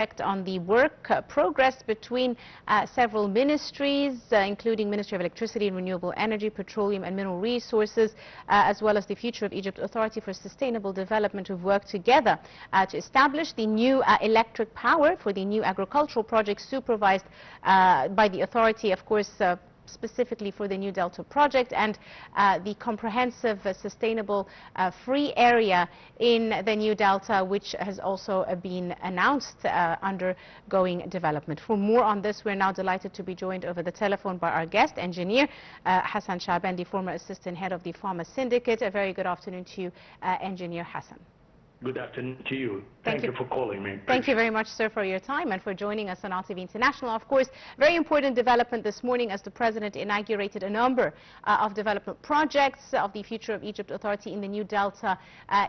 on the work progress between several ministries, including Ministry of Electricity and Renewable Energy, Petroleum and Mineral Resources, as well as the Future of Egypt Authority for Sustainable Development, who've worked together to establish the new electric power for the new agricultural project supervised by the authority, of course, specifically for the New Delta project, and the comprehensive, sustainable, free area in the New Delta, which has also been announced undergoing development. For more on this, we're now delighted to be joined over the telephone by our guest engineer, Hassan Shabaan, the former assistant head of the Farmer Syndicate. A very good afternoon to you, Engineer Hassan. Good afternoon to you. Thank you for calling me. Thank you very much, sir, for your time and for joining us on Nile TV International. Of course, very important development this morning as the President inaugurated a number of development projects of the Future of Egypt Authority in the New Delta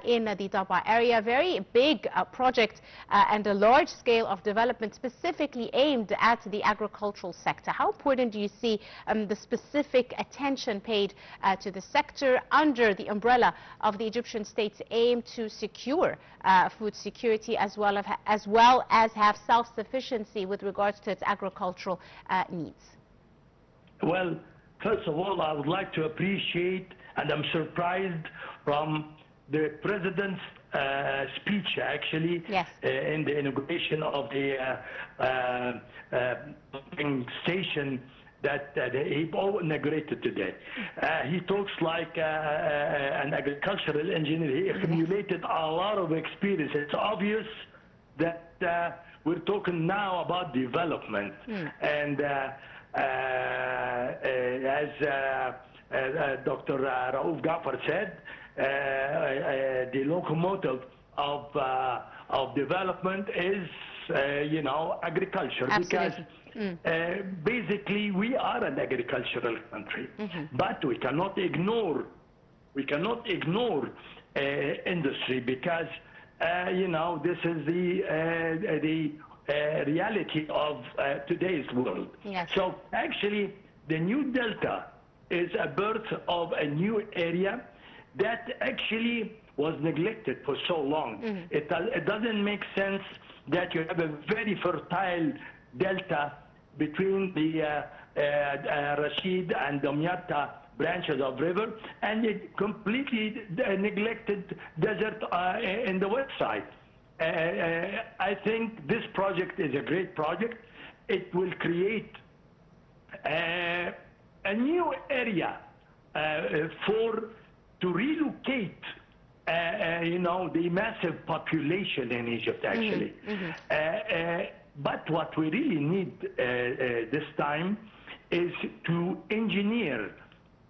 in the Daba area. Very big project and a large scale of development specifically aimed at the agricultural sector. How important do you see the specific attention paid to the sector under the umbrella of the Egyptian state's aim to secure food security as well as have self-sufficiency with regards to its agricultural needs? Well, first of all, I would like to appreciate, and I'm surprised from the President's speech, actually, yes, in the inauguration of the station that he inaugurated today. He talks like an agricultural engineer. He accumulated a lot of experience. It's obvious that we're talking now about development. And as Dr. Raouf Gafar said, the locomotive of development is, agriculture. Absolutely. Because basically we are an agricultural country, but we cannot ignore industry because this is the reality of today's world. Yes. So actually the New Delta is a birth of a new area that actually was neglected for so long. It doesn't make sense that you have a very fertile delta between the Rashid and Damyata branches of river, and a completely neglected desert in the west side. I think this project is a great project. It will create a new area to relocate the massive population in Egypt, actually. But what we really need this time is to engineer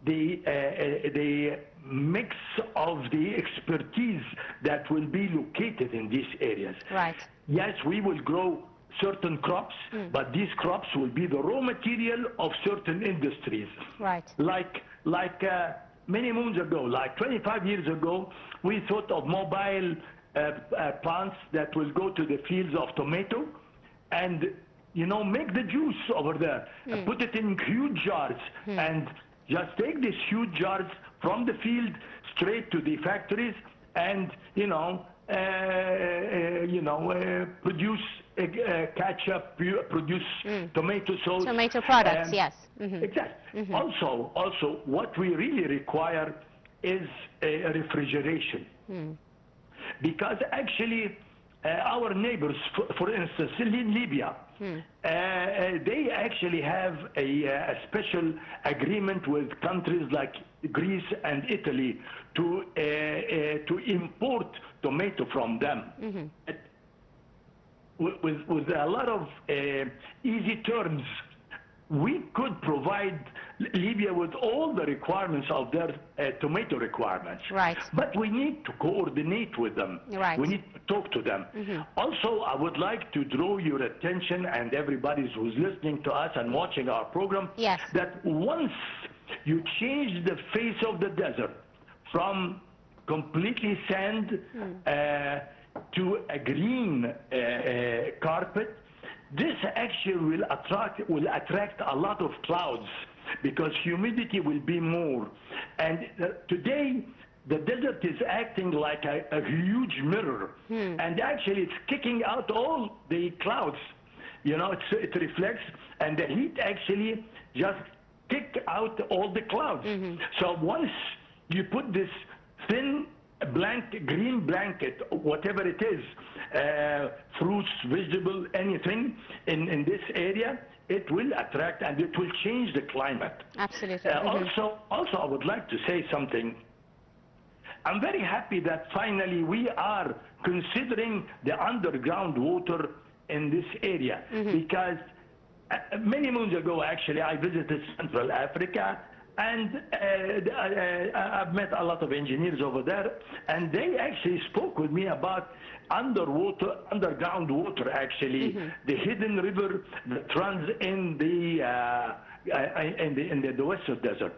the mix of the expertise that will be located in these areas. Right. Yes, we will grow certain crops, but these crops will be the raw material of certain industries. Right. Like many moons ago, like 25 years ago, we thought of mobile plants that will go to the fields of tomato and make the juice over there, and put it in huge jars, and just take these huge jars from the field straight to the factories, and produce ketchup, produce tomato sauce, tomato products. Yes. Exactly. Also, what we really require is a refrigeration, because actually our neighbors, for instance, in Libya, they actually have a special agreement with countries like Greece and Italy to import tomato from them with a lot of easy terms. We could provide Libya with all the requirements of their tomato requirements. Right. But we need to coordinate with them. Right. We need to talk to them. Also, I would like to draw your attention, and everybody who's listening to us and watching our program, yes, that once you change the face of the desert from completely sand to a green carpet, this actually will attract a lot of clouds, because humidity will be more. And today the desert is acting like a huge mirror, and actually it's kicking out all the clouds. You know, it reflects, and the heat actually just kick out all the clouds. So once you put this thin green blanket, whatever it is, fruits, vegetable, anything in this area, it will attract and it will change the climate. Absolutely. Also, I would like to say something. I'm very happy that finally we are considering the underground water in this area, because many moons ago, actually, I visited Central Africa, and I've met a lot of engineers over there, and they actually spoke with me about underground water, actually, the hidden river that runs in the Western Desert.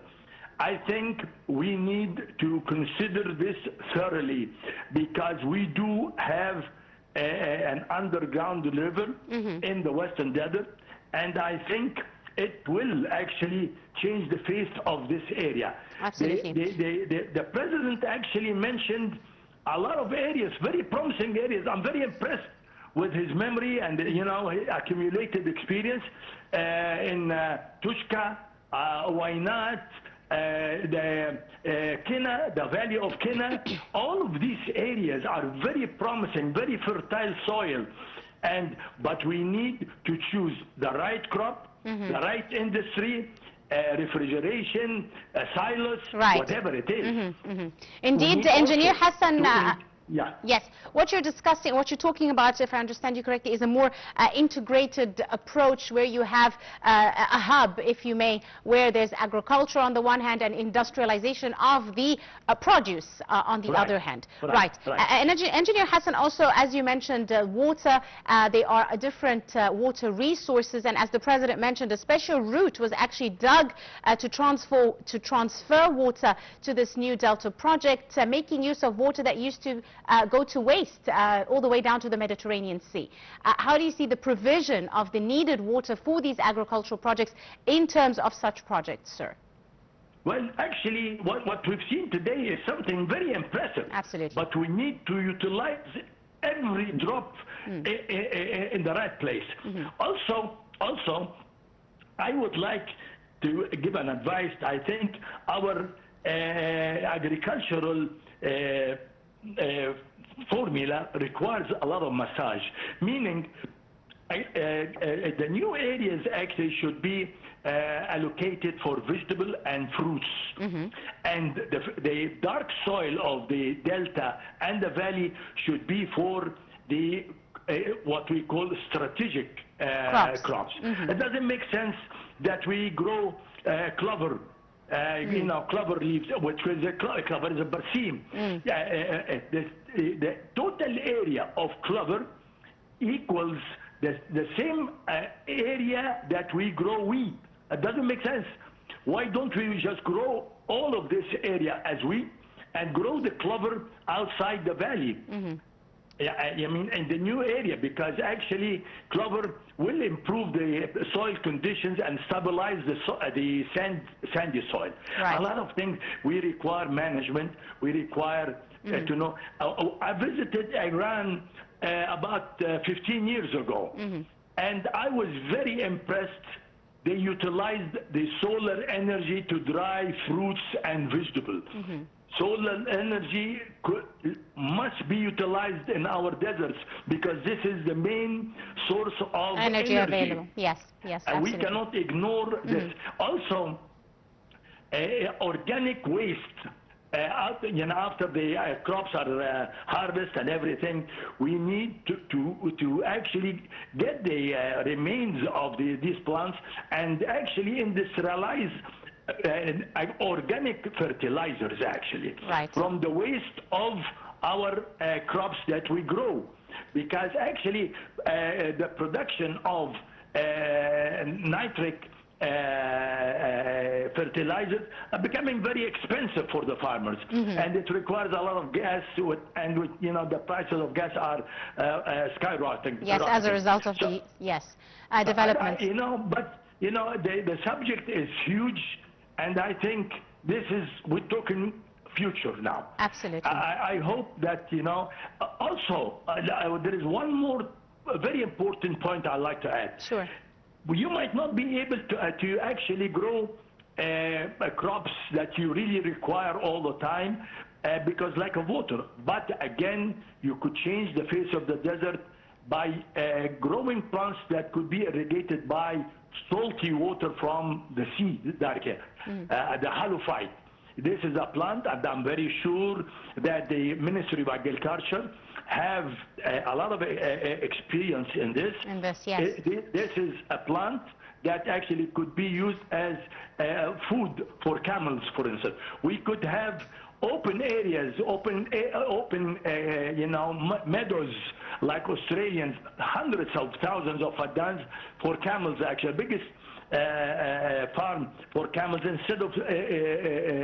I think we need to consider this thoroughly, because we do have an underground river in the Western Desert, and I think it will actually change the face of this area. Absolutely. The president actually mentioned a lot of areas, very promising areas. I'm very impressed with his memory and, you know, accumulated experience in Tushka, why not, the Kina, the Valley of Kina. All of these areas are very promising, very fertile soil. But we need to choose the right crop, the right industry, refrigeration, silos, whatever it is. Indeed, Engineer Hassan. Yeah. Yes, what you're discussing, what you're talking about, if I understand you correctly, is a more integrated approach where you have a hub, if you may, where there's agriculture on the one hand and industrialization of the produce on the other hand. Right. Engineer Hassan, also, as you mentioned, water, they are different water resources, and as the President mentioned, a special route was actually dug to transfer water to this new Delta project, making use of water that used to go to waste all the way down to the Mediterranean Sea. How do you see the provision of the needed water for these agricultural projects in terms of such projects, sir? Well, actually, what we've seen today is something very impressive. Absolutely. But we need to utilize every drop in the right place. Also, I would like to give an advice. I think our agricultural formula requires a lot of massage, meaning the new areas actually should be allocated for vegetable and fruits, and the dark soil of the delta and the valley should be for the what we call strategic crops. It doesn't make sense that we grow clover, you know, clover leaves, which is clover is a berseem. The total area of clover equals the same area that we grow wheat. It doesn't make sense. Why don't we just grow all of this area as wheat and grow the clover outside the valley? I mean, in the new area, because actually clover will improve the soil conditions and stabilize the sandy soil. A lot of things we require management. We require to know. I visited Iran about 15 years ago, and I was very impressed. They utilized the solar energy to dry fruits and vegetables. Solar energy must be utilized in our deserts, because this is the main source of energy available. Yes, and we cannot ignore this. Also, organic waste. You know, after the crops are harvested and everything, we need to actually get the remains of these plants and actually industrialize organic fertilizers, actually, from the waste of our crops that we grow, because actually the production of nitric fertilizers are becoming very expensive for the farmers, and it requires a lot of gas, and you know, the prices of gas are skyrocketing. Yes, as a result of the development. You know, but you know, the subject is huge, and I think this is, we're talking future now. Absolutely. I hope that, you know, also there is one more very important point I'd like to add. Sure. You might not be able to actually grow crops that you really require all the time because lack of water. But again, you could change the face of the desert by growing plants that could be irrigated by salty water from the sea, the halophyte. This is a plant, and I'm very sure that the Ministry of Agriculture have a lot of experience in this. Yes. This is a plant that actually could be used as food for camels, for instance. We could have open areas, you know, meadows like Australians, hundreds of thousands of faddans for camels, actually, biggest farm for camels, instead of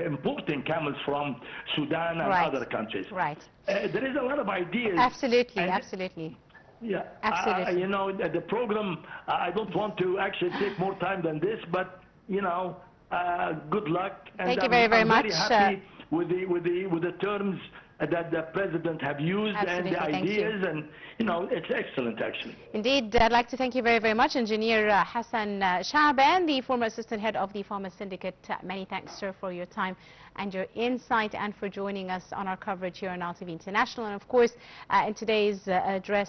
importing camels from Sudan and other countries. Right. There is a lot of ideas. Absolutely, absolutely. Yeah, absolutely. You know, the program, I don't want to actually take more time than this, but, you know, good luck. And thank you very, very much. I'm very happy with the terms that the president have used. Absolutely, and the ideas, and you know, it's excellent actually. Indeed, I'd like to thank you very, very much, Engineer Hassan Shabaan, the former assistant head of the Farmers Syndicate. Many thanks, sir, for your time and your insight, and for joining us on our coverage here on Nile TV International. And of course, in today's address,